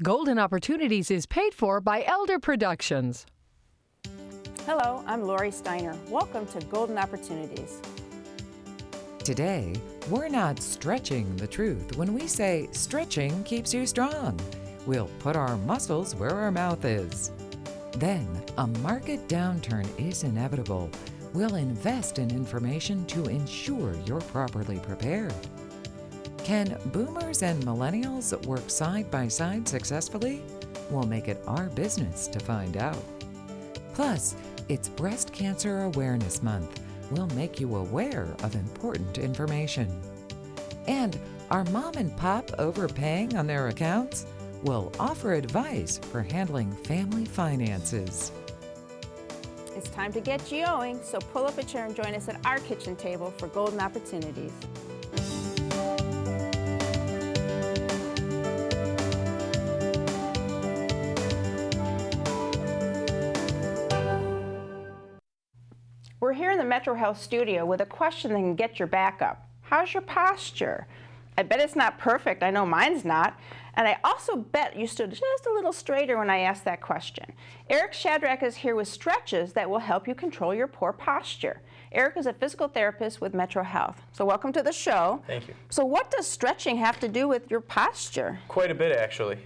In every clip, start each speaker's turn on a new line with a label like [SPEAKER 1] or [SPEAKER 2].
[SPEAKER 1] Golden Opportunities is paid for by Elder Productions.
[SPEAKER 2] Hello, I'm Lori Steiner. Welcome to Golden Opportunities.
[SPEAKER 3] Today, we're not stretching the truth when we say stretching keeps you strong. We'll put our muscles where our mouth is. Then, a market downturn is inevitable. We'll invest in information to ensure you're properly prepared. Can boomers and millennials work side by side successfully? We'll make it our business to find out. Plus, it's Breast Cancer Awareness Month. We'll make you aware of important information. And are mom and pop overpaying on their accounts? We'll offer advice for handling family finances.
[SPEAKER 2] It's time to get going, so pull up a chair and join us at our kitchen table for Golden Opportunities. We're here in the Metro Health studio with a question that can get your back up. How's your posture? I bet it's not perfect. I know mine's not. And I also bet you stood just a little straighter when I asked that question. Eric Shadrack is here with stretches that will help you control your poor posture. Eric is a physical therapist with Metro Health. So welcome to the show.
[SPEAKER 4] Thank you.
[SPEAKER 2] So what does stretching have to do with your posture?
[SPEAKER 4] Quite a bit, actually.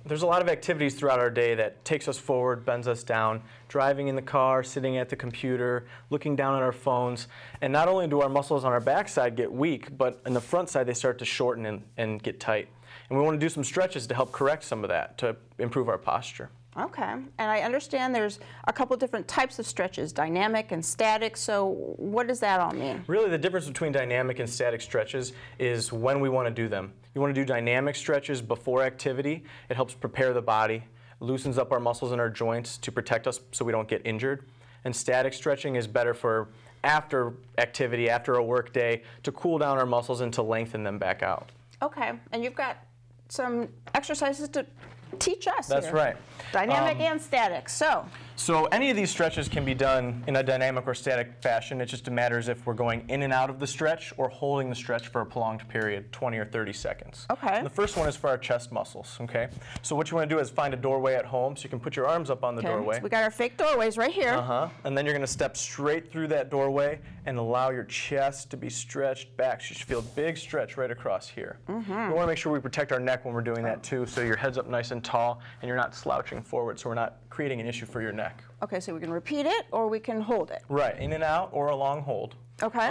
[SPEAKER 4] There's a lot of activities throughout our day that takes us forward, bends us down. Driving in the car, sitting at the computer, looking down at our phones. And not only do our muscles on our backside get weak, but on the front side they start to shorten and get tight. And we want to do some stretches to help correct some of that, to improve our posture.
[SPEAKER 2] Okay, and I understand there's a couple different types of stretches, dynamic and static, so what does that all mean?
[SPEAKER 4] Really the difference between dynamic and static stretches is when we want to do them. You want to do dynamic stretches before activity. It helps prepare the body, loosens up our muscles in our joints to protect us so we don't get injured. And static stretching is better for after activity, after a work day, to cool down our muscles and to lengthen them back out.
[SPEAKER 2] Okay, and you've got some exercises to teach us.
[SPEAKER 4] That's
[SPEAKER 2] here.
[SPEAKER 4] right.
[SPEAKER 2] Dynamic and static. So
[SPEAKER 4] any of these stretches can be done in a dynamic or static fashion. It just matters if we're going in and out of the stretch or holding the stretch for a prolonged period, 20 or 30 seconds.
[SPEAKER 2] Okay.
[SPEAKER 4] And the first one is for our chest muscles, okay? So what you want to do is find a doorway at home so you can put your arms up on the doorway.
[SPEAKER 2] So we got our fake doorways right here.
[SPEAKER 4] And then you're going to step straight through that doorway and allow your chest to be stretched back. So you should feel a big stretch right across here. We want to make sure we protect our neck when we're doing that too, so your head's up nice and tall and you're not slouching forward, so we're not creating an issue for your neck.
[SPEAKER 2] Okay, so we can repeat it or we can hold it.
[SPEAKER 4] Right, in and out or a long hold.
[SPEAKER 2] Okay.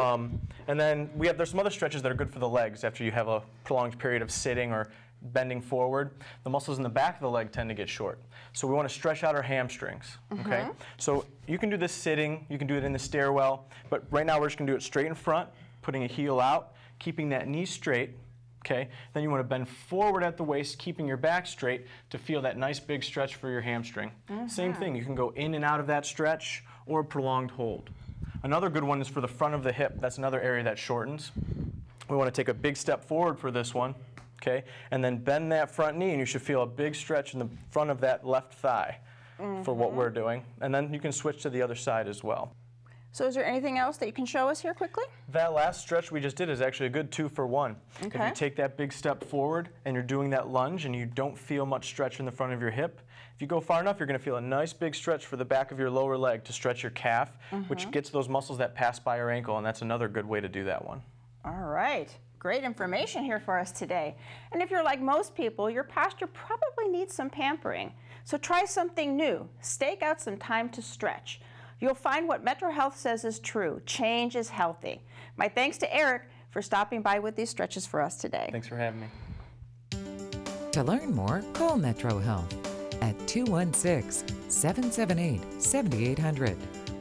[SPEAKER 4] And then there's some other stretches that are good for the legs after you have a prolonged period of sitting or bending forward. The muscles in the back of the leg tend to get short. So we want to stretch out our hamstrings, okay? So you can do this sitting, you can do it in the stairwell, but right now we're just going to do it straight in front, putting a heel out, keeping that knee straight, okay? Then you want to bend forward at the waist, keeping your back straight to feel that nice big stretch for your hamstring. Same thing, you can go in and out of that stretch or a prolonged hold. Another good one is for the front of the hip. That's another area that shortens. We want to take a big step forward for this one, okay? And then bend that front knee and you should feel a big stretch in the front of that left thigh for what we're doing. And then you can switch to the other side as well.
[SPEAKER 2] So is there anything else that you can show us here quickly?
[SPEAKER 4] That last stretch we just did is actually a good 2-for-1. If you take that big step forward and you're doing that lunge and you don't feel much stretch in the front of your hip, if you go far enough, you're going to feel a nice big stretch for the back of your lower leg to stretch your calf, which gets those muscles that pass by your ankle, and that's another good way to do that one.
[SPEAKER 2] All right. Great information here for us today. And if you're like most people, your posture probably needs some pampering. So try something new. Stake out some time to stretch. You'll find what Metro Health says is true. Change is healthy. My thanks to Eric for stopping by with these stretches for us today.
[SPEAKER 4] Thanks for having me.
[SPEAKER 3] To learn more, call Metro Health at 216-778-7800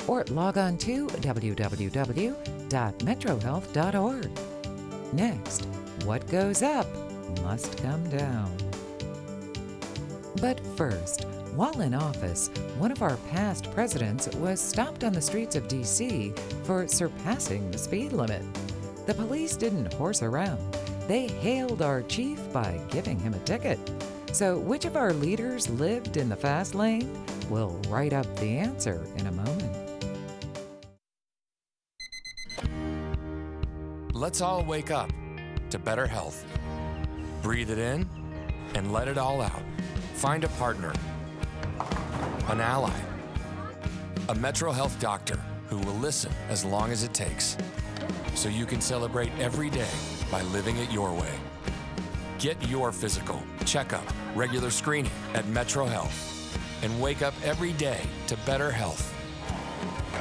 [SPEAKER 3] or log on to www.metrohealth.org. Next, what goes up must come down. But first, while in office, one of our past presidents was stopped on the streets of D.C. for surpassing the speed limit. The police didn't horse around. They hailed our chief by giving him a ticket. So which of our leaders lived in the fast lane? We'll write up the answer in a moment.
[SPEAKER 5] Let's all wake up to better health. Breathe it in, and let it all out. Find a partner, an ally, a Metro Health doctor who will listen as long as it takes, so you can celebrate every day by living it your way. Get your physical, checkup, regular screening at Metro Health, and wake up every day to better health.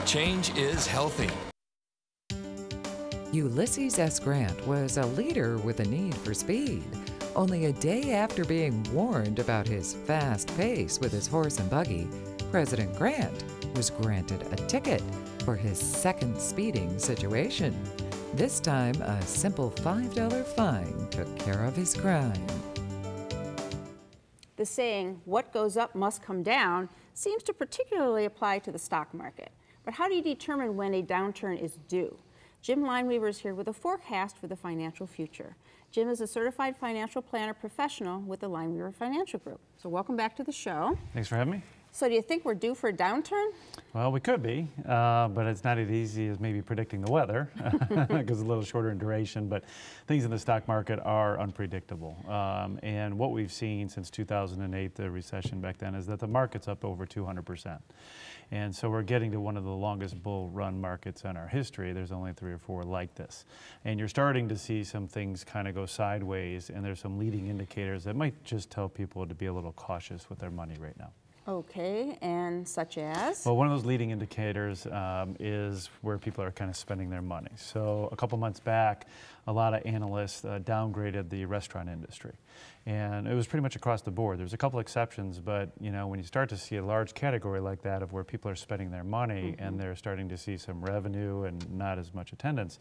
[SPEAKER 5] Change is healthy.
[SPEAKER 3] Ulysses S. Grant was a leader with a need for speed. Only a day after being warned about his fast pace with his horse and buggy, President Grant was granted a ticket for his second speeding situation. This time, a simple $5 fine took care of his crime.
[SPEAKER 2] The saying, "what goes up must come down," seems to particularly apply to the stock market. But how do you determine when a downturn is due? Jim Lineweaver is here with a forecast for the financial future. Jim is a certified financial planner professional with the Lineweaver Financial Group. So welcome back to the show.
[SPEAKER 6] Thanks for having me.
[SPEAKER 2] So do you think we're due for a downturn?
[SPEAKER 6] Well, we could be, but it's not as easy as maybe predicting the weather because it's a little shorter in duration, but things in the stock market are unpredictable. And what we've seen since 2008, the recession back then, is that the market's up over 200%. And so we're getting to one of the longest bull run markets in our history. There's only 3 or 4 like this. And you're starting to see some things kind of go sideways, and there's some leading indicators that might just tell people to be a little cautious with their money right now.
[SPEAKER 2] Okay, and such as?
[SPEAKER 6] Well, one of those leading indicators is where people are kind of spending their money. So a couple months back, a lot of analysts downgraded the restaurant industry. And it was pretty much across the board. There's a couple exceptions, but you know, when you start to see a large category like that of where people are spending their money and they're starting to see some revenue and not as much attendance,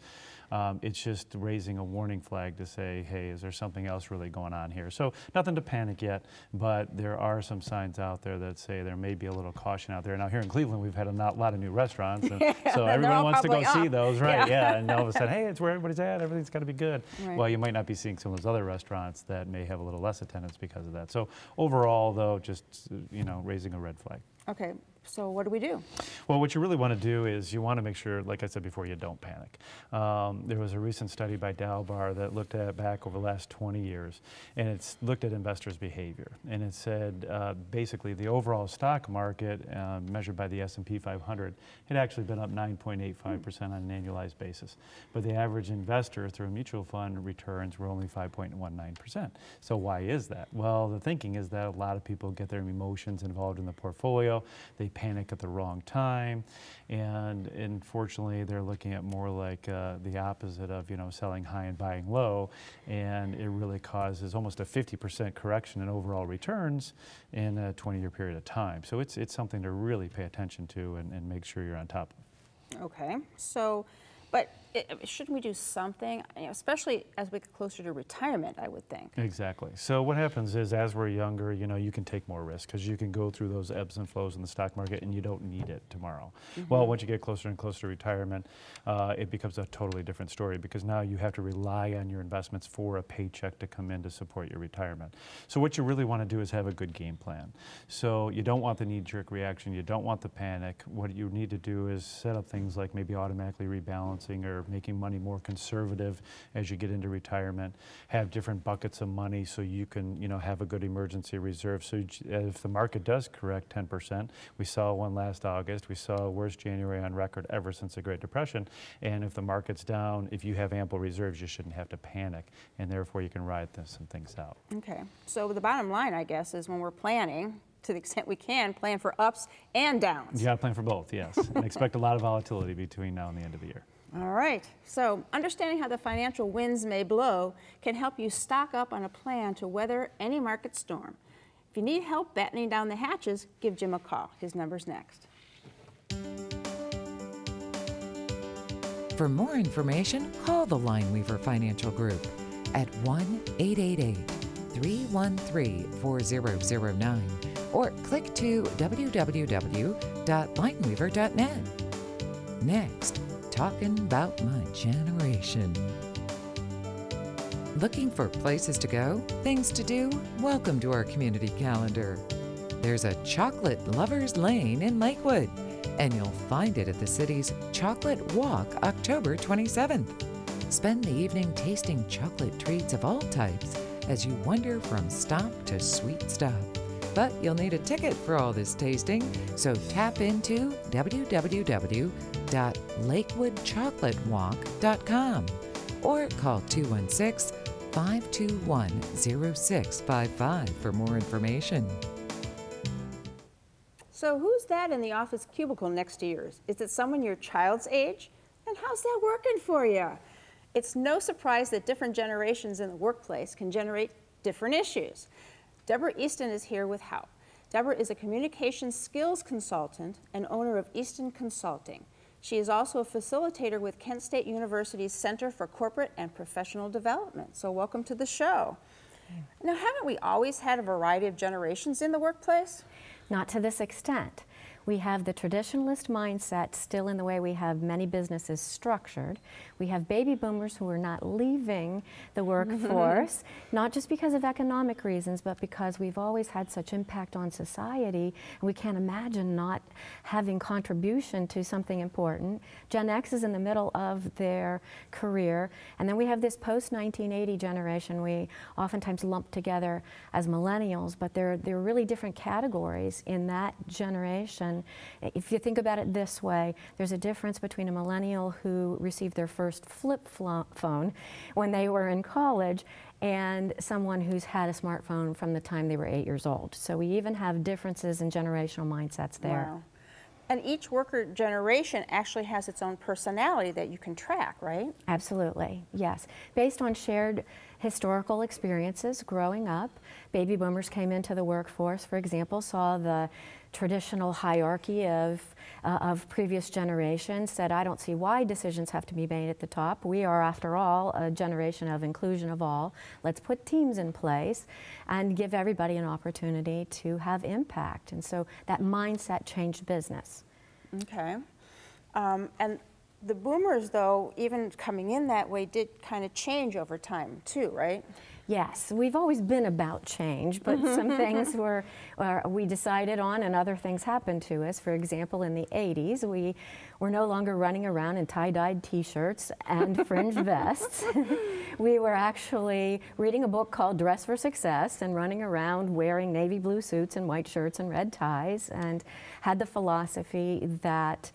[SPEAKER 6] it's just raising a warning flag to say, hey, is there something else really going on here? So nothing to panic yet, but there are some signs out there that say there may be a little caution out there. Now here in Cleveland, we've had a lot of new restaurants, and so everyone wants to go see those, right? Yeah, and all of a sudden, hey, it's where everybody's at, everything's got to be good. Right. Well, you might not be seeing some of those other restaurants that may have a little less attendance because of that. So overall, though, just raising a red flag.
[SPEAKER 2] Okay, so what do we do?
[SPEAKER 6] Well, what you really want to do is you want to make sure, like I said before, you don't panic. There was a recent study by Dalbar that looked at back over the last 20 years, and it's looked at investors' behavior. And it said basically the overall stock market measured by the S&P 500 had actually been up 9.85% on an annualized basis. But the average investor through a mutual fund returns were only 5.19%. So why is that? Well, the thinking is that a lot of people get their emotions involved in the portfolio. They panic at the wrong time, and unfortunately they're looking at more like the opposite of selling high and buying low, and it really causes almost a 50% correction in overall returns in a 20-year period of time. So it's something to really pay attention to and make sure you're on top of.
[SPEAKER 2] Okay, so but shouldn't we do something, especially as we get closer to retirement, I would think?
[SPEAKER 6] Exactly. So what happens is, as we're younger, you can take more risk because you can go through those ebbs and flows in the stock market and you don't need it tomorrow. Well, once you get closer and closer to retirement, it becomes a totally different story because now you have to rely on your investments for a paycheck to come in to support your retirement. So what you really want to do is have a good game plan. So you don't want the knee-jerk reaction. You don't want the panic. What you need to do is set up things like maybe automatically rebalancing or making money more conservative as you get into retirement. Have different buckets of money so you can, have a good emergency reserve. So if the market does correct 10%, we saw one last August, we saw a worst January on record ever since the Great Depression. And if the market's down, if you have ample reserves, you shouldn't have to panic, and therefore you can ride some things out.
[SPEAKER 2] Okay, so the bottom line, I guess, is when we're planning, to the extent we can, plan for ups and downs.
[SPEAKER 6] You got to plan for both, yes, and expect a lot of volatility between now and the end of the year.
[SPEAKER 2] All right, so understanding how the financial winds may blow can help you stock up on a plan to weather any market storm. If you need help battening down the hatches, give Jim a call. His number's next.
[SPEAKER 3] For more information, call the Lineweaver Financial Group at 1-888-313-4009 or click to www.lineweaver.net. Next, talking about my generation. Looking for places to go, things to do? Welcome to our community calendar. There's a Chocolate Lovers Lane in Lakewood, and you'll find it at the city's Chocolate Walk October 27th. Spend the evening tasting chocolate treats of all types, as you wander from stop to sweet stop. But you'll need a ticket for all this tasting, so tap into www.lakewoodchocolatewalk.com or call 216-521-0655 for more information.
[SPEAKER 2] So who's that in the office cubicle next to yours? Is it someone your child's age? And how's that working for you? It's no surprise that different generations in the workplace can generate different issues. Deborah Easton is here with help. Deborah is a communication skills consultant and owner of Easton Consulting. She is also a facilitator with Kent State University's Center for Corporate and Professional Development. So welcome to the show. Now, haven't we always had a variety of generations in the workplace?
[SPEAKER 7] Not to this extent. We have the traditionalist mindset still in the way we have many businesses structured. We have baby boomers who are not leaving the workforce, not just because of economic reasons, but because we've always had such impact on society, and we can't imagine not having contribution to something important. Gen X is in the middle of their career, and then we have this post-1980 generation we oftentimes lump together as millennials, but they're really different categories in that generation. If you think about it this way, there's a difference between a millennial who received their first flip phone when they were in college and someone who's had a smartphone from the time they were 8 years old. So we even have differences in generational mindsets there.
[SPEAKER 2] Wow. And each worker generation actually has its own personality that you can track, right?
[SPEAKER 7] Absolutely, yes. Based on shared historical experiences growing up, baby boomers came into the workforce, for example, saw the traditional hierarchy of previous generations, said, I don't see why decisions have to be made at the top. We are, after all, a generation of inclusion of all. Let's put teams in place and give everybody an opportunity to have impact. And so that mindset changed business.
[SPEAKER 2] Okay. And the boomers, though, even coming in that way, did kind of change over time, too, right?
[SPEAKER 7] Yes, we've always been about change, but some things we decided on and other things happened to us. For example, in the 80s, we were no longer running around in tie-dyed t-shirts and fringed vests. We were actually reading a book called Dress for Success and running around wearing navy blue suits and white shirts and red ties, and had the philosophy that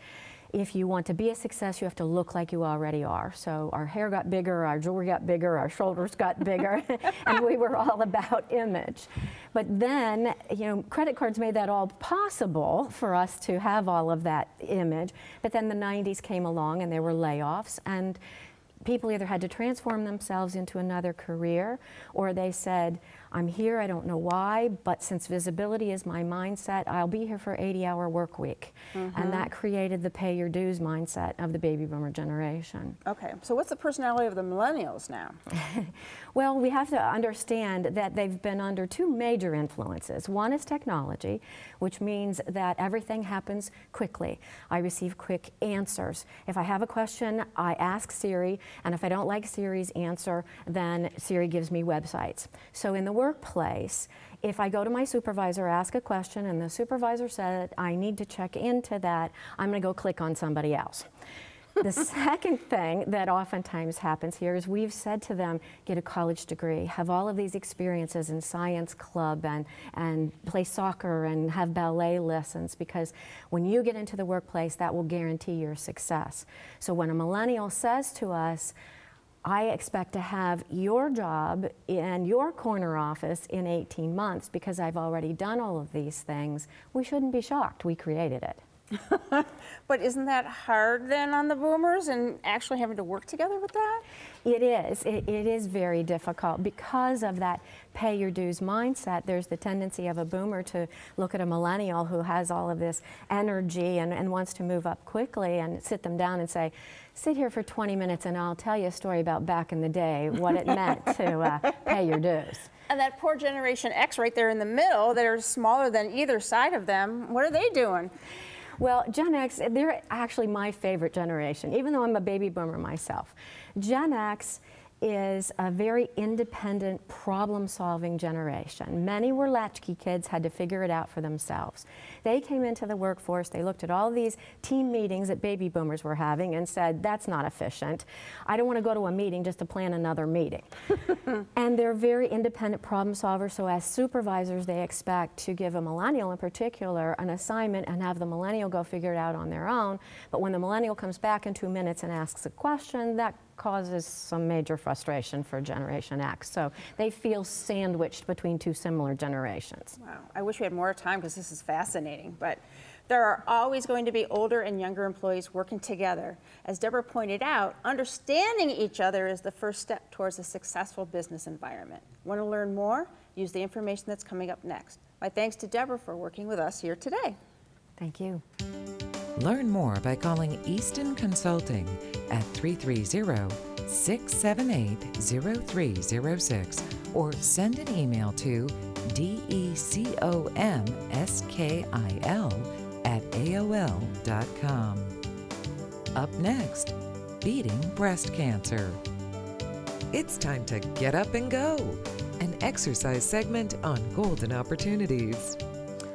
[SPEAKER 7] if you want to be a success, you have to look like you already are. So our hair got bigger, our jewelry got bigger, our shoulders got bigger, and we were all about image. But then, you know, credit cards made that all possible for us to have all of that image. But then the 90s came along and there were layoffs, and people either had to transform themselves into another career, or they said, I'm here, I don't know why, but since visibility is my mindset, I'll be here for 80-hour work week. And that created the pay your dues mindset of the baby boomer generation.
[SPEAKER 2] Okay, so what's the personality of the millennials now?
[SPEAKER 7] Well, we have to understand that they've been under two major influences. One is technology, which means that everything happens quickly. I receive quick answers. If I have a question, I ask Siri, and if I don't like Siri's answer, then Siri gives me websites. So in the workplace, if I go to my supervisor, ask a question, and the supervisor said I need to check into that, I'm going to go click on somebody else. The second thing that oftentimes happens here is we've said to them, get a college degree, have all of these experiences in science club and play soccer and have ballet lessons, because when you get into the workplace, that will guarantee your success. So when a millennial says to us, I expect to have your job in your corner office in 18 months because I've already done all of these things, we shouldn't be shocked. We created it.
[SPEAKER 2] But isn't that hard then on the boomers and actually having to work together with that?
[SPEAKER 7] It is. It is very difficult because of that pay your dues mindset. There's the tendency of a boomer to look at a millennial who has all of this energy and wants to move up quickly and sit them down and say, sit here for 20 minutes and I'll tell you a story about back in the day, what it meant to pay your dues.
[SPEAKER 2] And that poor Generation X right there in the middle, that are smaller than either side of them, what are they doing?
[SPEAKER 7] Well, Gen X, they're actually my favorite generation, even though I'm a baby boomer myself. Gen X is a very independent, problem-solving generation. Many were latchkey kids, had to figure it out for themselves. They came into the workforce, they looked at all these team meetings that baby boomers were having and said, that's not efficient. I don't want to go to a meeting just to plan another meeting. And they're very independent problem solvers, so as supervisors they expect to give a millennial in particular an assignment and have the millennial go figure it out on their own. But when the millennial comes back in 2 minutes and asks a question, that causes some major frustration for Generation X. So they feel sandwiched between two similar generations.
[SPEAKER 2] Wow, I wish we had more time because this is fascinating. But there are always going to be older and younger employees working together. As Deborah pointed out, understanding each other is the first step towards a successful business environment. Want to learn more? Use the information that's coming up next. My thanks to Deborah for working with us here today.
[SPEAKER 7] Thank you.
[SPEAKER 3] Learn more by calling Easton Consulting at 330-678-0306 or send an email to decomskil@aol.com. Up next, beating breast cancer. It's time to get up and go, an exercise segment on golden opportunities.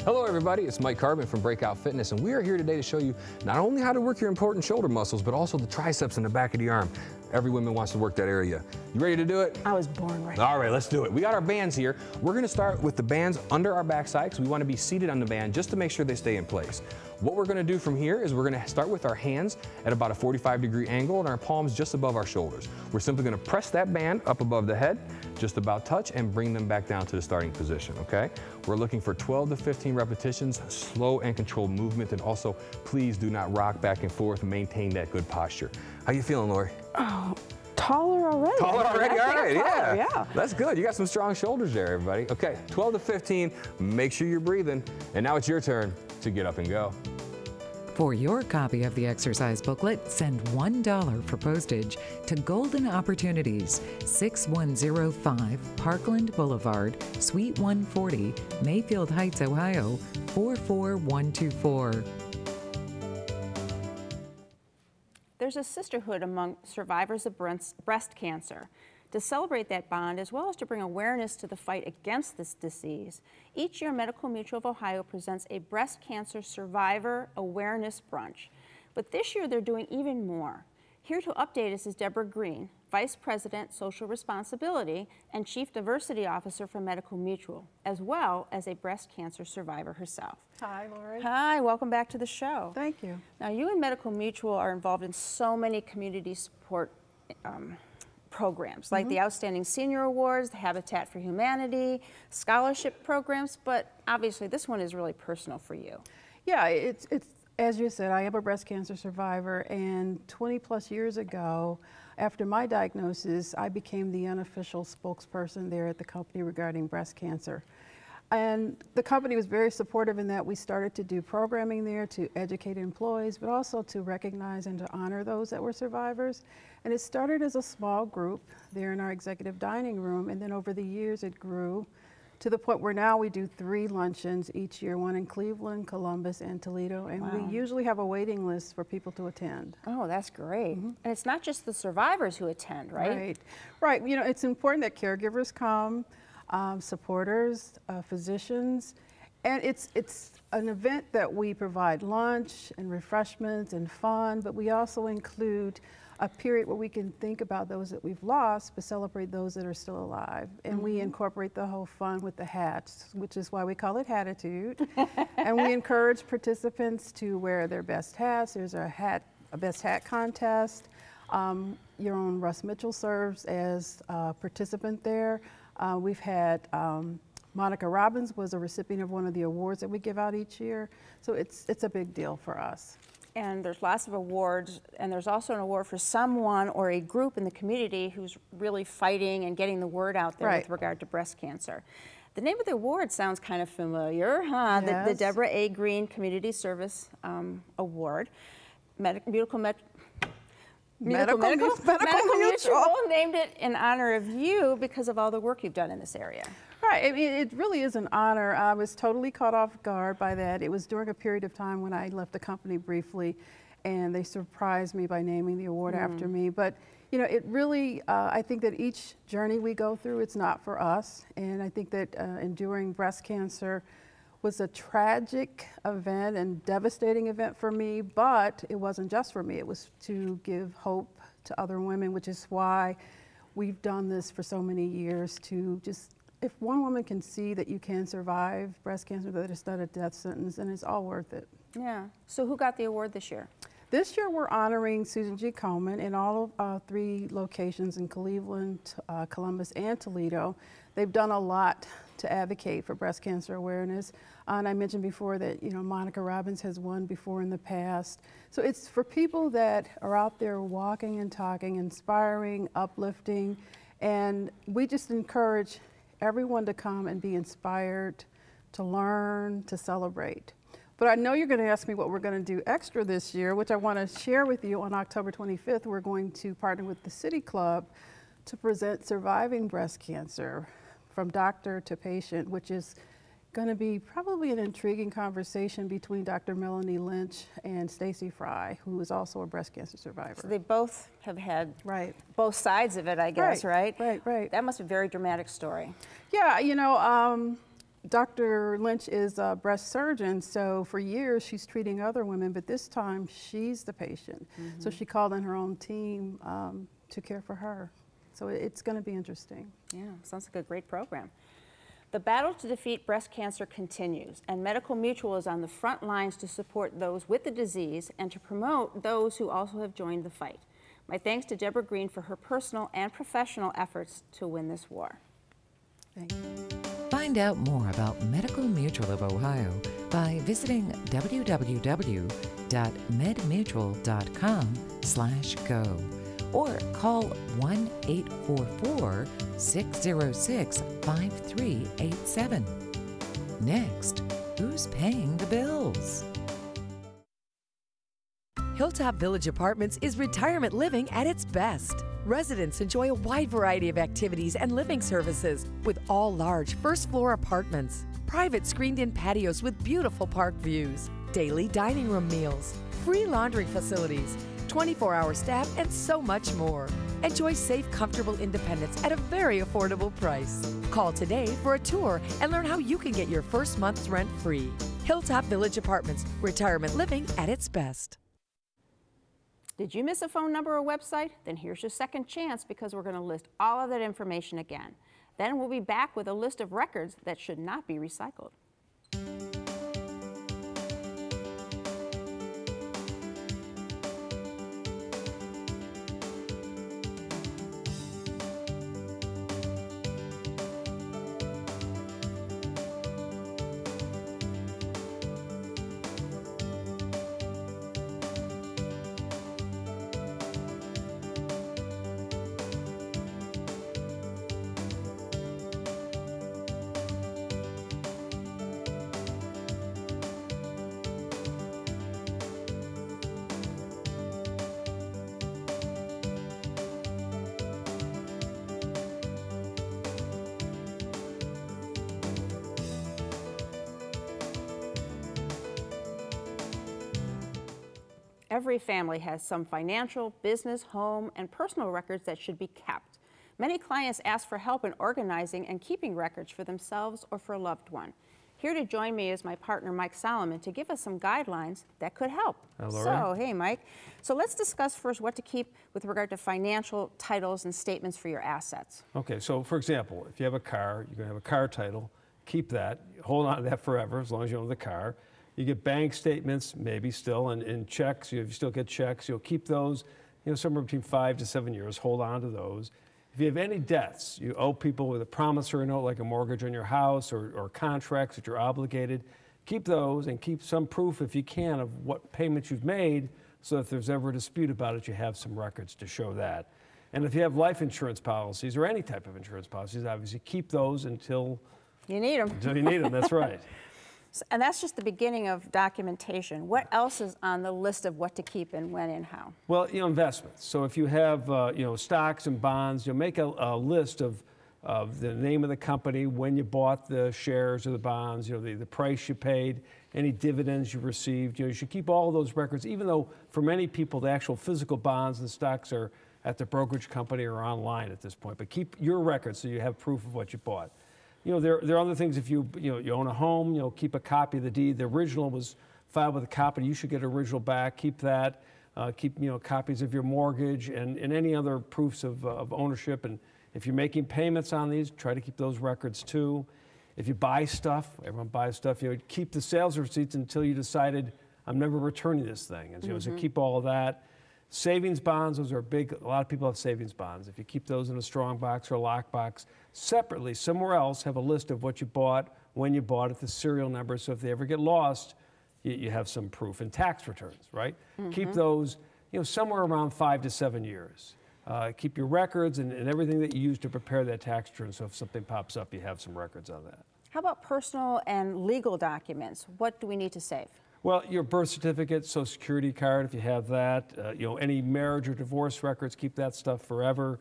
[SPEAKER 8] Hello everybody, it's Mike Carbon from Breakout Fitness, and we are here today to show you not only how to work your important shoulder muscles, but also the triceps in the back of the arm. Every woman wants to work that area. You ready to do it?
[SPEAKER 2] I was born ready.
[SPEAKER 8] All right, let's do it. We got our bands here. We're gonna start with the bands under our backside, because we wanna be seated on the band just to make sure they stay in place. What we're gonna do from here is we're gonna start with our hands at about a 45-degree angle and our palms just above our shoulders. We're simply gonna press that band up above the head, just about touch, and bring them back down to the starting position, okay? We're looking for 12 to 15 repetitions, slow and controlled movement, and also please do not rock back and forth, maintain that good posture. How you feeling, Lori?
[SPEAKER 2] Oh, taller already.
[SPEAKER 8] Taller already, all right,
[SPEAKER 2] yeah.
[SPEAKER 8] That's good. You got some strong shoulders there, everybody. Okay, 12 to 15, make sure you're breathing. And now it's your turn to get up and go.
[SPEAKER 3] For your copy of the exercise booklet, send $1 for postage to Golden Opportunities, 6105 Parkland Boulevard, Suite 140, Mayfield Heights, Ohio, 44124.
[SPEAKER 2] There's a sisterhood among survivors of breast cancer. To celebrate that bond, as well as to bring awareness to the fight against this disease, each year Medical Mutual of Ohio presents a breast cancer survivor awareness brunch. But this year they're doing even more. Here to update us is Deborah Green, Vice President, Social Responsibility and Chief Diversity Officer for Medical Mutual, as well as a breast cancer survivor herself.
[SPEAKER 9] Hi, Lori.
[SPEAKER 2] Hi, welcome back to the show.
[SPEAKER 9] Thank you.
[SPEAKER 2] Now, you and Medical Mutual are involved in so many community support programs, like the Outstanding Senior Awards, the Habitat for Humanity, scholarship programs, but obviously this one is really personal for you.
[SPEAKER 9] Yeah, it's as you said, I am a breast cancer survivor, and 20 plus years ago, after my diagnosis, I became the unofficial spokesperson there at the company regarding breast cancer. And the company was very supportive in that we started to do programming there to educate employees, but also to recognize and to honor those that were survivors. And it started as a small group there in our executive dining room, and then over the years it grew to the point where now we do 3 luncheons each year, one in Cleveland, Columbus, and Toledo, and we usually have a waiting list for people to attend.
[SPEAKER 2] Oh, that's great. And it's not just the survivors who attend, right?
[SPEAKER 9] Right. You know, it's important that caregivers come, supporters, physicians, and it's an event that we provide lunch and refreshments and fun, but we also include a period where we can think about those that we've lost, but celebrate those that are still alive. And we incorporate the whole fun with the hats, which is why we call it Hatitude. And we encourage participants to wear their best hats. There's a best hat contest. Your own Russ Mitchell serves as a participant there. We've had Monica Robbins was a recipient of one of the awards that we give out each year. So it's a big deal for us.
[SPEAKER 2] And there's lots of awards, and there's also an award for someone or a group in the community who's really fighting and getting the word out there with regard to breast cancer. The name of the award sounds kind of familiar, huh?
[SPEAKER 9] Yes.
[SPEAKER 2] The Deborah A. Green Community Service Award. Medical Mutual named it in honor of you because of all the work you've done in this area.
[SPEAKER 9] Right, I mean, it really is an honor. I was totally caught off guard by that. It was during a period of time when I left the company briefly, and they surprised me by naming the award after me. But You know, it really, I think that each journey we go through, it's not for us. And I think that enduring breast cancer was a tragic event and devastating event for me, but it wasn't just for me. It was to give hope to other women, which is why we've done this for so many years, to just, if one woman can see that you can survive breast cancer, that it's not a death sentence, then it's all worth it.
[SPEAKER 2] Yeah. So who got the award this year?
[SPEAKER 9] This year we're honoring Susan G. Komen in all 3 locations in Cleveland, Columbus, and Toledo. They've done a lot to advocate for breast cancer awareness. And I mentioned before that, you know, Monica Robbins has won before in the past. So it's for people that are out there walking and talking, inspiring, uplifting, and we just encourage everyone to come and be inspired, to learn, to celebrate. But I know you're going to ask me what we're going to do extra this year, which I want to share with you. On October 25th, we're going to partner with the City Club to present Surviving Breast Cancer from Doctor to Patient, which is going to be probably an intriguing conversation between Dr. Melanie Lynch and Stacy Fry, who is also a breast cancer survivor.
[SPEAKER 2] So they both have had
[SPEAKER 9] right.
[SPEAKER 2] both sides of it, I guess, right?
[SPEAKER 9] Right.
[SPEAKER 2] That must be a very dramatic story.
[SPEAKER 9] Yeah, you know, Dr. Lynch is a breast surgeon, so for years she's treating other women, but this time she's the patient. Mm-hmm. So she called in her own team to care for her. So it's going to be interesting.
[SPEAKER 2] Yeah, sounds like a great program. The battle to defeat breast cancer continues, and Medical Mutual is on the front lines to support those with the disease and to promote those who also have joined the fight. My thanks to Deborah Green for her personal and professional efforts to win this war.
[SPEAKER 9] Thank you.
[SPEAKER 3] Find out more about Medical Mutual of Ohio by visiting www.medmutual.com/go or call 1-844-606-5387. Next, who's paying the bills?
[SPEAKER 1] Hilltop Village Apartments is retirement living at its best. Residents enjoy a wide variety of activities and living services with all large first-floor apartments, private screened-in patios with beautiful park views, daily dining room meals, free laundry facilities, 24-hour staff, and so much more. Enjoy safe, comfortable independence at a very affordable price. Call today for a tour and learn how you can get your first month's rent free. Hilltop Village Apartments, retirement living at its best.
[SPEAKER 2] Did you miss a phone number or website? Then here's your second chance, because we're going to list all of that information again. Then we'll be back with a list of records that should not be recycled. Every family has some financial, business, home, and personal records that should be kept. Many clients ask for help in organizing and keeping records for themselves or for a loved one. Here to join me is my partner, Mike Solomon, to give us some guidelines that could help.
[SPEAKER 10] Hello.
[SPEAKER 2] So, hey, Mike. So let's discuss first what to keep with regard to financial titles and statements for your assets.
[SPEAKER 10] Okay, so for example, if you have a car, you're going to have a car title. Keep that. Hold on to that forever as long as you own the car. You get bank statements, maybe still, and checks. You still get checks. You'll keep those, somewhere between 5 to 7 years. Hold on to those. If you have any debts, you owe people with a promissory note, like a mortgage on your house or contracts that you're obligated, keep those and keep some proof, if you can, of what payments you've made, so if there's ever a dispute about it, you have some records to show that. And if you have life insurance policies or any type of insurance policies, obviously keep those until
[SPEAKER 2] you need them.
[SPEAKER 10] Until you need them, that's right.
[SPEAKER 2] And that's just the beginning of documentation. What else is on the list of what to keep and when and how?
[SPEAKER 10] Well, investments. So if you have, stocks and bonds, make a list of the name of the company, when you bought the shares or the bonds, the price you paid, any dividends you received. You should keep all of those records, even though for many people the actual physical bonds and stocks are at the brokerage company or online at this point. But keep your records so you have proof of what you bought. You know, there are other things. If you own a home, keep a copy of the deed. The original was filed with a copy. You should get an original back. Keep that. Keep copies of your mortgage and any other proofs of ownership. And if you're making payments on these, try to keep those records too. If you buy stuff, everyone buys stuff. Keep the sales receipts until you decided, I'm never returning this thing. And so keep all of that. Savings bonds, those are big. A lot of people have savings bonds. If you keep those in a strong box or a lock box separately, somewhere else, have a list of what you bought, when you bought it, the serial number. So if they ever get lost, you have some proof. And tax returns, right? Keep those, somewhere around 5 to 7 years. Keep your records and everything that you use to prepare that tax return. So if something pops up, you have some records on that.
[SPEAKER 2] How about personal and legal documents? What do we need to save?
[SPEAKER 10] Well, your birth certificate, Social Security card, if you have that. Any marriage or divorce records, keep that stuff forever.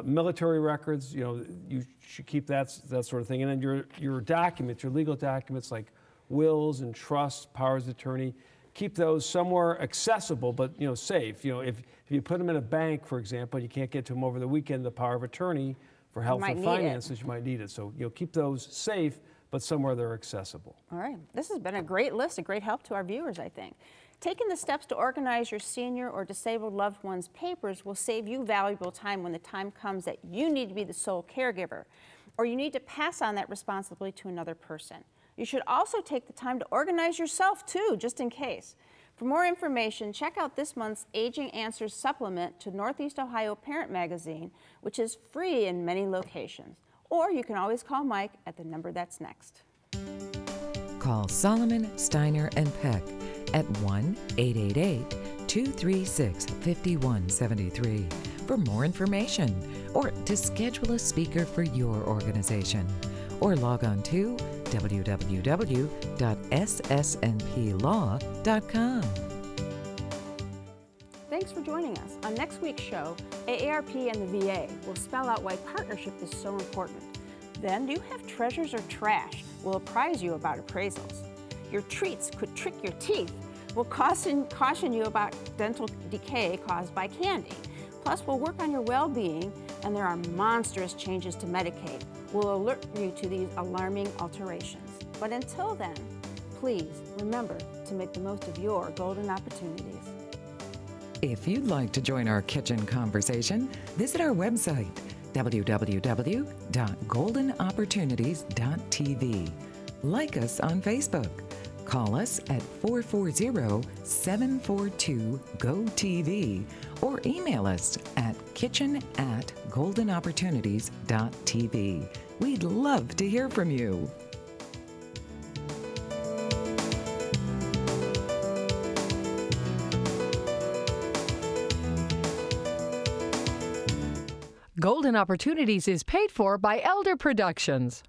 [SPEAKER 10] Military records, you should keep that sort of thing. And then your documents, your legal documents like wills and trusts, powers of attorney, keep those somewhere accessible, but safe. If you put them in a bank, for example, you can't get to them over the weekend, the power of attorney for health and finances, you might need it. So keep those safe, but somewhere they're accessible.
[SPEAKER 2] All right, this has been a great list, a great help to our viewers, I think. Taking the steps to organize your senior or disabled loved one's papers will save you valuable time when the time comes that you need to be the sole caregiver, or you need to pass on that responsibility to another person. You should also take the time to organize yourself too, just in case. For more information, check out this month's Aging Answers supplement to Northeast Ohio Parent Magazine, which is free in many locations. Or you can always call Mike at the number that's next.
[SPEAKER 3] Call Solomon, Steiner, and Peck at 1-888-236-5173 for more information or to schedule a speaker for your organization. Or log on to www.ssnplaw.com.
[SPEAKER 2] Thanks for joining us. On next week's show, AARP and the VA will spell out why partnership is so important. Then, do you have treasures or trash? We'll apprise you about appraisals. Your treats could trick your teeth. We'll caution you about dental decay caused by candy. Plus, we'll work on your well-being, and there are monstrous changes to Medicaid. We'll alert you to these alarming alterations. But until then, please remember to make the most of your golden opportunities.
[SPEAKER 3] If you'd like to join our kitchen conversation, visit our website, www.goldenopportunities.tv. Like us on Facebook. Call us at 440-742-GO-TV or email us at kitchen@goldenopportunities.tv. We'd love to hear from you.
[SPEAKER 1] Golden Opportunities is paid for by Elder Productions.